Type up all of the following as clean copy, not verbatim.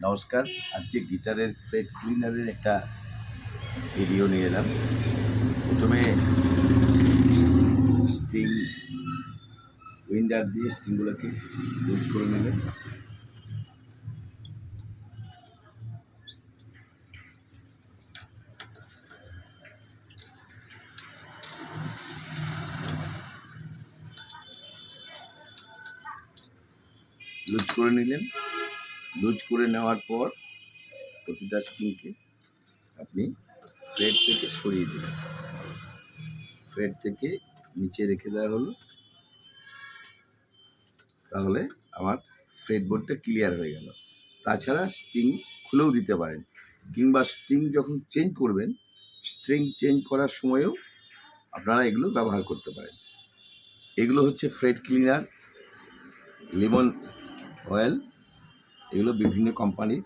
নমস্কার, আজকে গিটারের ফ্রেট ক্লিনারের একটা ভিডিও নিয়ে এলাম। প্রথমে স্ট্রিং উইন্ডার দিয়ে স্ট্রিংগুলোকে লুজ করে নেবেন। লুজ করে নিলেন। লুজ করে নেওয়ার পর প্রতিটা স্ট্রিংকে আপনি ফ্রেট থেকে সরিয়ে দেবেন। ফ্রেট থেকে নিচে রেখে দেওয়া হলো, তাহলে আমার ফ্রেট বোর্ডটা ক্লিয়ার হয়ে গেল। তাছাড়া স্ট্রিং খুলেও দিতে পারেন, কিংবা স্ট্রিং যখন চেঞ্জ করবেন, স্ট্রিং চেঞ্জ করার সময়ও আপনারা এগুলো ব্যবহার করতে পারেন। এগুলো হচ্ছে ফ্রেট ক্লিনার, লেমন অয়েল, এগুলো বিভিন্ন কোম্পানির।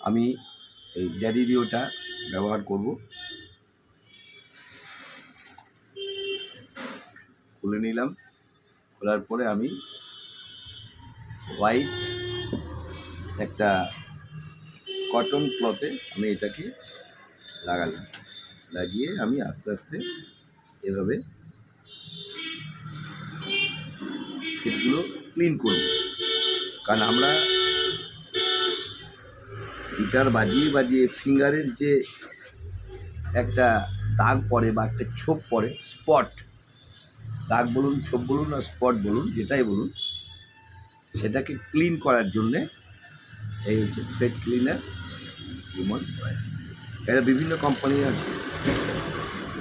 আমি এই ড্যাডিরিওটা ব্যবহার করব। খুলে নিলাম। খোলার পরে আমি হোয়াইট একটা কটন ক্লথে আমি এটাকে লাগালাম। লাগিয়ে আমি আস্তে আস্তে এভাবে ফিটগুলো ক্লিন করব। কারণ আমরা গিটার বাজিয়ে বাজিয়ে ফিঙ্গারের যে একটা দাগ পড়ে বা একটা ছোপ পড়ে, স্পট, দাগ বলুন, ছোপ বলুন আর স্পট বলুন, যেটাই বলুন, সেটাকে ক্লিন করার জন্যে এই হচ্ছে ফ্রেট ক্লিনার লেমন অয়েল। এরা বিভিন্ন কোম্পানির আছে,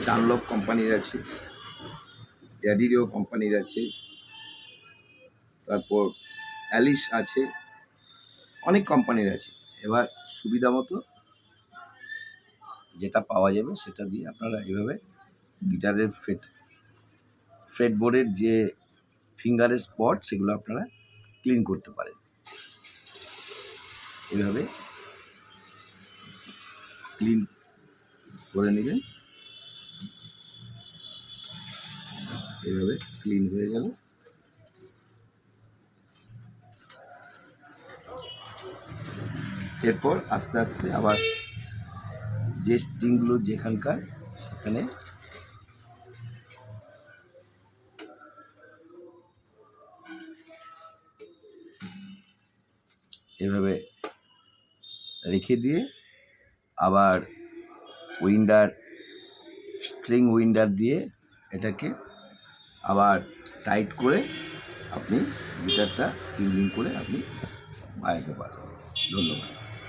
ডানলপ কোম্পানির আছে, ড্যাডিরিও কোম্পানির আছে, তারপর অ্যালিশ আছে, অনেক কোম্পানির আছে। এবার সুবিধা মতো যেটা পাওয়া যাবে সেটা দিয়ে আপনারা এভাবে গিটারের ফ্রেট বোর্ডের যে ফিঙ্গারের স্পট, সেগুলো আপনারা ক্লিন করতে পারেন। এভাবে ক্লিন করে নেবেন। এভাবে ক্লিন হয়ে গেল। এরপর আস্তে আস্তে আবার যে স্ট্রিংগুলো যেখানকার সেখানে এভাবে রেখে দিয়ে আবার স্ট্রিং উইন্ডার দিয়ে এটাকে আবার টাইট করে আপনি গিটারটা ক্লিন করে আপনি বাজাতে পারেন। ধন্যবাদ।